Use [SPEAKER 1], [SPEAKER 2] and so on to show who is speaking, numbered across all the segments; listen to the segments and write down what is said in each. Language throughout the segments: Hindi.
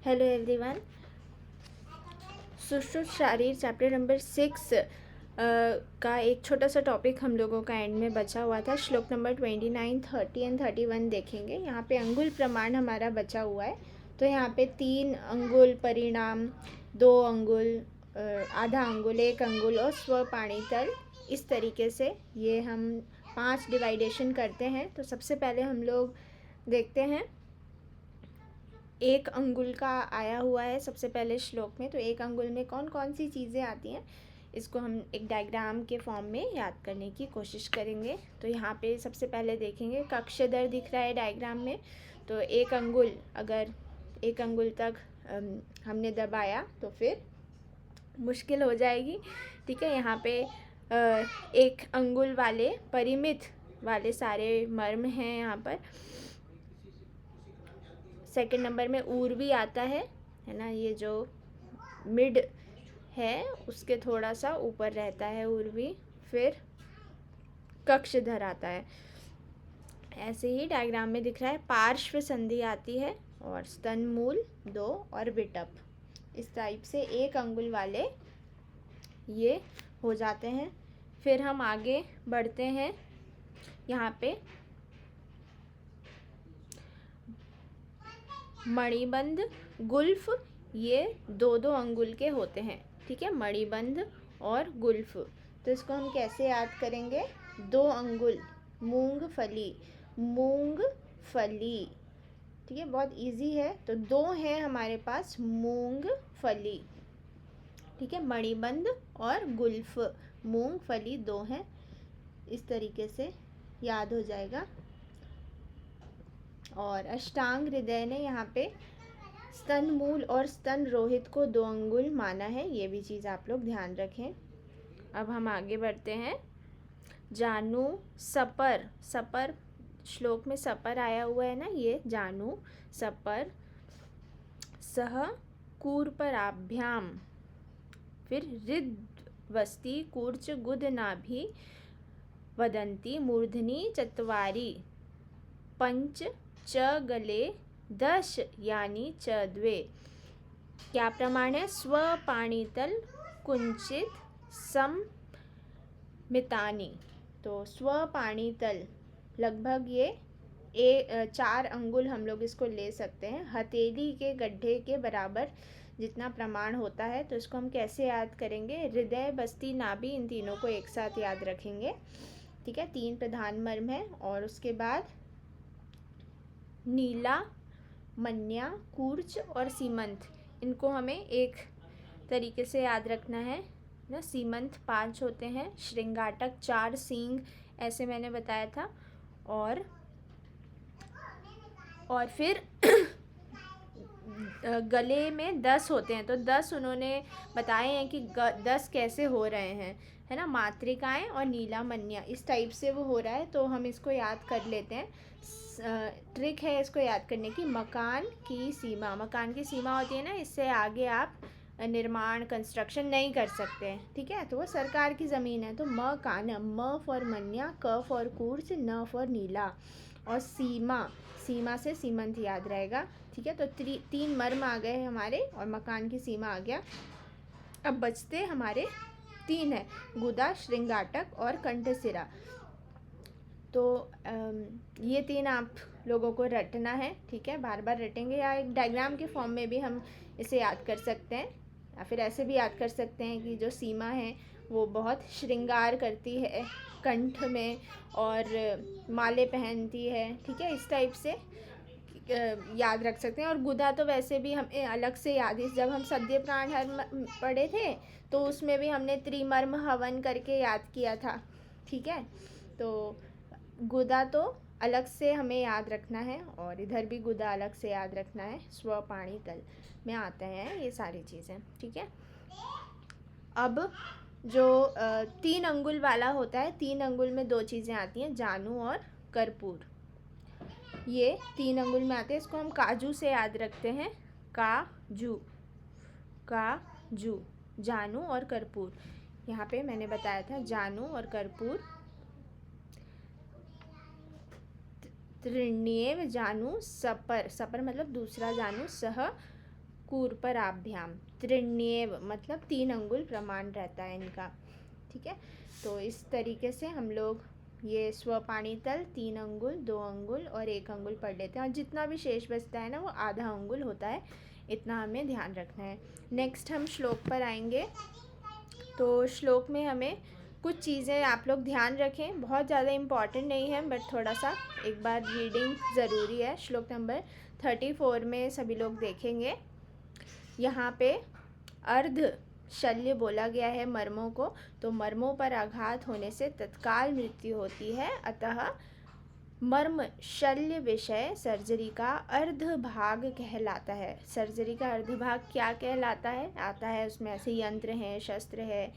[SPEAKER 1] Hello everyone. सुश्रुत शारीर चैप्टर नंबर 6 का एक छोटा सा टॉपिक हम लोगों का एंड में बचा हुआ था। श्लोक नंबर 29, 30 एंड 31 देखेंगे। यहाँ पे अंगुल प्रमाण हमारा बचा हुआ है। तो यहाँ पे 3 अंगुल परिणाम, 2 अंगुल, आधा अंगुल, 1 अंगुल और स्व पाणितल, इस तरीके से ये हम 5 डिवाइडेशन करते हैं। तो सबसे पहले हम लोग देखते हैं 1 अंगुल का आया हुआ है सबसे पहले श्लोक में। तो 1 अंगुल में कौन कौन सी चीज़ें आती हैं, इसको हम एक डायग्राम के फॉर्म में याद करने की कोशिश करेंगे। तो यहाँ पे सबसे पहले देखेंगे कक्षधर दिख रहा है डायग्राम में। तो 1 अंगुल, अगर 1 अंगुल तक हमने दबाया तो फिर मुश्किल हो जाएगी। ठीक है, यहाँ पे 1 अंगुल वाले परिमित वाले सारे मर्म हैं यहाँ पर। सेकंड नंबर में ऊर्वी आता है ना, ये जो मिड है उसके थोड़ा सा ऊपर रहता है ऊर्वी। फिर कक्षधर आता है, ऐसे ही डायग्राम में दिख रहा है। पार्श्व संधि आती है और स्तन मूल 2 और विटप, इस टाइप से 1 अंगुल वाले ये हो जाते हैं। फिर हम आगे बढ़ते हैं। यहाँ पे मणिबंध, गुल्फ, ये 2-2 अंगुल के होते हैं। ठीक है, मणिबंध और गुल्फ। तो इसको हम कैसे याद करेंगे? 2 अंगुल, मूंगफली, मूंगफली। ठीक है, बहुत इजी है। तो 2 हैं हमारे पास मूंगफली। ठीक है, मणिबंध और गुल्फ, मूंगफली 2 हैं। इस तरीके से याद हो जाएगा। और अष्टांग हृदय ने यहाँ पे स्तन मूल और स्तन रोहित को 2 अंगुल माना है, ये भी चीज़ आप लोग ध्यान रखें। अब हम आगे बढ़ते हैं। जानु, सपर, सपर श्लोक में सपर आया हुआ है ना, ये जानु, सपर, सह कूर्पराभ्याम, फिर रिद्वस्ती, कूर्च, गुद, नाभि, वदंती, मूर्धनी, चत्वारी, पंच, च गले, 10 यानी च द्वे। क्या प्रमाण है? स्व पाणितल, कुंचित, सममितानि। तो स्व पाणितल लगभग ये 4 अंगुल हम लोग इसको ले सकते हैं। हथेली के गड्ढे के बराबर जितना प्रमाण होता है। तो इसको हम कैसे याद करेंगे? हृदय, बस्ती, नाभि, इन तीनों को एक साथ याद रखेंगे। ठीक है, 3 प्रधान मर्म है। और उसके बाद नीला, मन्या, कूर्च और सीमंत, इनको हमें एक तरीके से याद रखना है ना। सीमंत 5 होते हैं, श्रृंगाटक 4 सींग, ऐसे मैंने बताया था। और फिर गले में 10 होते हैं। तो 10 उन्होंने बताए हैं कि 10 कैसे हो रहे हैं, है ना। मातृकाएं और नीला, मन्या, इस टाइप से वो हो रहा है। तो हम इसको याद कर लेते हैं। ट्रिक है इसको याद करने की। मकान की सीमा, मकान की सीमा होती है ना, इससे आगे आप निर्माण, कंस्ट्रक्शन नहीं कर सकते हैं। ठीक है, तो वो सरकार की ज़मीन है। तो मकान, म फॉर मन्या, क फॉर कूर्च, न फॉर नीला, और सीमा, सीमा से सीमंत याद रहेगा। ठीक है, तो 3 मर्म आ गए हमारे और मकान की सीमा आ गया। अब बचते हमारे 3 है, गुदा, श्रृंगाटक और कंठसिरा। तो ये 3 आप लोगों को रटना है। ठीक है, बार बार रटेंगे, या एक डायग्राम के फॉर्म में भी हम इसे याद कर सकते हैं, या फिर ऐसे भी याद कर सकते हैं कि जो सीमा है वो बहुत श्रृंगार करती है कंठ में और माले पहनती है। ठीक है, इस टाइप से याद रख सकते हैं। और गुदा तो वैसे भी हमें अलग से याद है। जब हम सद्य प्राण हर पढ़े थे तो उसमें भी हमने त्रिमर्म हवन करके याद किया था। ठीक है, तो गुदा तो अलग से हमें याद रखना है और इधर भी गुदा अलग से याद रखना है। स्व पाणितल में आते हैं ये सारी चीज़ें। ठीक है, अब जो 3 अंगुल वाला होता है, 3 अंगुल में 2 चीज़ें आती हैं, जानु और कर्पूर। ये 3 अंगुल में आते हैं। इसको हम काजू से याद रखते हैं। काजू, काजू, जानु और कर्पूर। यहाँ पे मैंने बताया था जानु और कर्पूर। त्रिण्येव जानु, सपर, सपर मतलब दूसरा जानु, सह कूर्पराभ्याम, त्रिण्येव मतलब 3 अंगुल प्रमाण रहता है इनका। ठीक है, तो इस तरीके से हम लोग ये स्वपाणितल 3 अंगुल, 2 अंगुल और 1 अंगुल पढ़ लेते हैं, और जितना भी शेष बचता है ना वो आधा अंगुल होता है, इतना हमें ध्यान रखना है। नेक्स्ट हम श्लोक पर आएंगे। तो श्लोक में हमें कुछ चीज़ें आप लोग ध्यान रखें, बहुत ज़्यादा इम्पॉर्टेंट नहीं है बट थोड़ा सा एक बार रीडिंग ज़रूरी है। श्लोक नंबर 34 में सभी लोग देखेंगे, यहाँ पे अर्ध शल्य बोला गया है मर्मों को, तो मर्मों पर आघात होने से तत्काल मृत्यु होती है, अतः मर्म शल्य विषय सर्जरी का अर्ध भाग कहलाता है। सर्जरी का अर्ध भाग क्या कहलाता है, आता है उसमें ऐसे यंत्र हैं, शस्त्र है,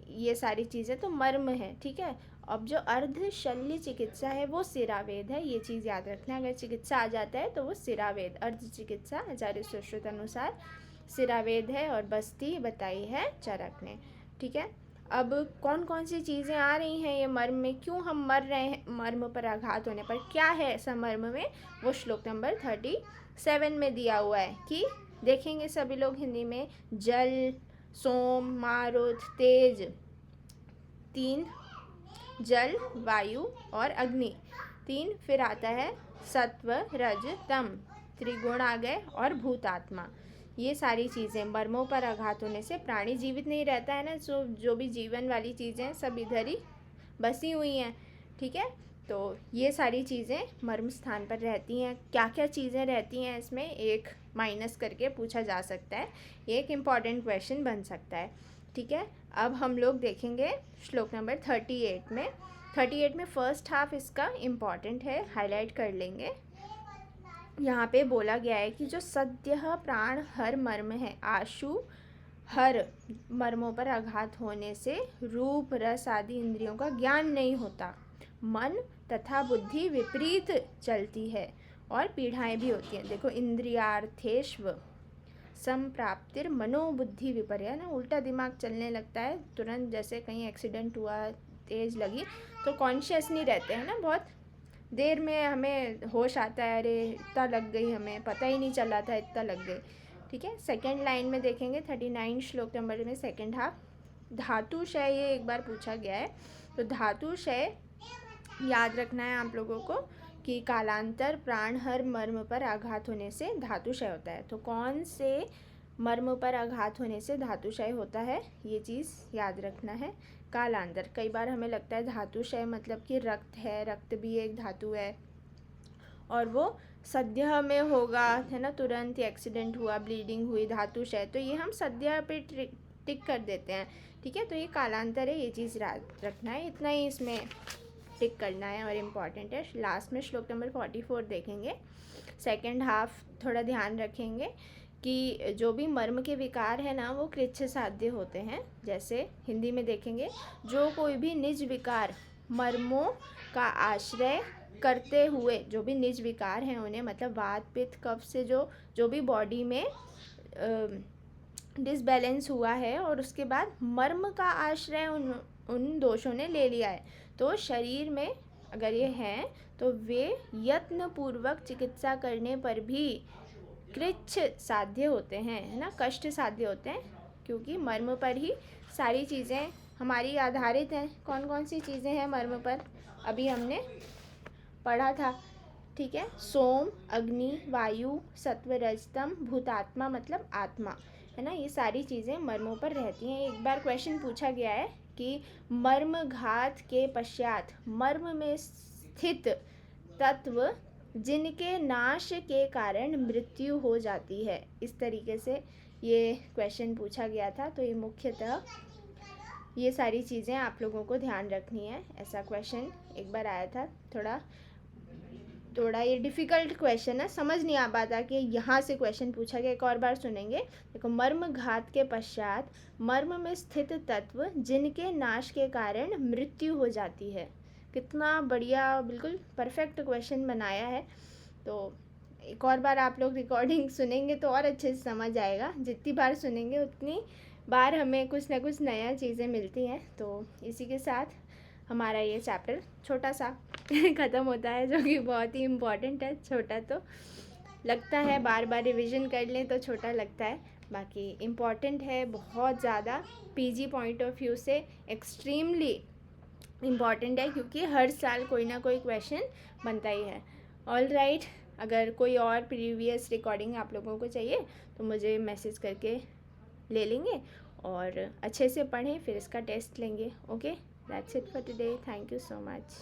[SPEAKER 1] ये सारी चीज़ें तो मर्म है। ठीक है, अब जो अर्ध शल्य चिकित्सा है वो सिरावेद है, ये चीज़ याद रखना। अगर चिकित्सा आ जाता है तो वो सिरावेद, अर्ध चिकित्सा आचार्य सुश्रुत अनुसार सिरावेद है, और बस्ती बताई है चरक ने। ठीक है, अब कौन कौन सी चीज़ें आ रही हैं ये मर्म में, क्यों हम मर रहे हैं मर्म पर आघात होने पर, क्या है ऐसा मर्म में, वो श्लोक नंबर 37 में दिया हुआ है। कि देखेंगे सभी लोग हिंदी में, जल, सोम, मारुत, तेज, 3 जल, वायु और अग्नि 3, फिर आता है सत्व, रज, तम, त्रिगुण आ गए, और भूतात्मा। ये सारी चीज़ें मर्मों पर आघात होने से, प्राणी जीवित नहीं रहता है ना, जो भी जीवन वाली चीज़ें सब इधर ही बसी हुई हैं। ठीक है, तो ये सारी चीज़ें मर्म स्थान पर रहती हैं। क्या क्या चीज़ें रहती हैं इसमें, एक माइनस करके पूछा जा सकता है, एक इम्पॉर्टेंट क्वेश्चन बन सकता है। ठीक है, अब हम लोग देखेंगे श्लोक नंबर 38 में। 38 में फर्स्ट हाफ इसका इम्पॉर्टेंट है, हाईलाइट कर लेंगे। यहाँ पे बोला गया है कि जो सद्यः प्राण हर मर्म है, आशु हर मर्मों पर आघात होने से रूप, रस आदि इंद्रियों का ज्ञान नहीं होता, मन तथा बुद्धि विपरीत चलती है और पीड़ाएं भी होती हैं। देखो, इंद्रियार्थेष्व संप्राप्तिर मनोबुद्धि विपर्य, ना उल्टा दिमाग चलने लगता है तुरंत, जैसे कहीं एक्सीडेंट हुआ, तेज लगी तो कॉन्शियस नहीं रहते हैं ना, बहुत देर में हमें होश आता है, अरे इतना लग गई, हमें पता ही नहीं चला था इतना लग गई। ठीक है, सेकंड लाइन में देखेंगे 39 श्लोक नंबर में सेकंड हाफ, धातुशय ये एक बार पूछा गया है, तो धातुशय याद रखना है आप लोगों को कि कालांतर प्राण हर मर्म पर आघात होने से धातुशय होता है। तो कौन से मर्म पर आघात होने से धातुशय होता है, ये चीज़ याद रखना है। कालांतर, कई बार हमें लगता है धातुशय मतलब कि रक्त है, रक्त भी एक धातु है, और वो सद्य में होगा, है ना, तुरंत एक्सीडेंट हुआ, ब्लीडिंग हुई, धातुशय, तो ये हम सद्य पे टिक कर देते हैं। ठीक है, तो ये कालांतर है, ये चीज़ याद रखना है, इतना ही इसमें टिक करना है और इम्पॉर्टेंट है। लास्ट में श्लोक नंबर 44 देखेंगे, सेकेंड हाफ थोड़ा ध्यान रखेंगे कि जो भी मर्म के विकार है ना वो कृच्छ साध्य होते हैं। जैसे हिंदी में देखेंगे, जो कोई भी निज विकार मर्मों का आश्रय करते हुए, जो भी निज विकार हैं उन्हें, मतलब वात, पित्त, कफ से जो भी बॉडी में डिसबैलेंस हुआ है और उसके बाद मर्म का आश्रय उन दोषों ने ले लिया है, तो शरीर में अगर ये हैं तो वे यत्न पूर्वक चिकित्सा करने पर भी कृच्छ साध्य होते हैं, है ना, कष्ट साध्य होते हैं, क्योंकि मर्म पर ही सारी चीज़ें हमारी आधारित हैं। कौन कौन सी चीज़ें हैं मर्म पर, अभी हमने पढ़ा था। ठीक है, सोम, अग्नि, वायु, सत्व, रजतम, भूतात्मा मतलब आत्मा, है ना, ये सारी चीज़ें मर्मों पर रहती हैं। एक बार क्वेश्चन पूछा गया है कि मर्म घात के पश्चात मर्म में स्थित तत्व जिनके नाश के कारण मृत्यु हो जाती है, इस तरीके से ये क्वेश्चन पूछा गया था। तो ये मुख्यतः ये सारी चीज़ें आप लोगों को ध्यान रखनी है। ऐसा क्वेश्चन एक बार आया था, थोड़ा ये डिफ़िकल्ट क्वेश्चन है, समझ नहीं आ पाता कि यहाँ से क्वेश्चन पूछा गया। एक और बार सुनेंगे, देखो, मर्म घात के पश्चात मर्म में स्थित तत्व जिनके नाश के कारण मृत्यु हो जाती है। कितना बढ़िया, बिल्कुल परफेक्ट क्वेश्चन बनाया है। तो एक और बार आप लोग रिकॉर्डिंग सुनेंगे तो और अच्छे से समझ आएगा, जितनी बार सुनेंगे उतनी बार हमें कुछ ना कुछ नया चीज़ें मिलती हैं। तो इसी के साथ हमारा ये चैप्टर छोटा सा ख़त्म होता है, जो कि बहुत ही इम्पॉर्टेंट है, छोटा तो लगता है बार बार रिवीजन कर लें तो छोटा लगता है, बाकी इम्पॉर्टेंट है बहुत ज़्यादा। पीजी पॉइंट ऑफ व्यू से एक्सट्रीमली इम्पॉर्टेंट है, क्योंकि हर साल कोई ना कोई क्वेश्चन बनता ही है। ऑल राइट, अगर कोई और प्रीवियस रिकॉर्डिंग आप लोगों को चाहिए तो मुझे मैसेज करके ले लेंगे, और अच्छे से पढ़ें, फिर इसका टेस्ट लेंगे। Okay, that's it for today, thank you so much.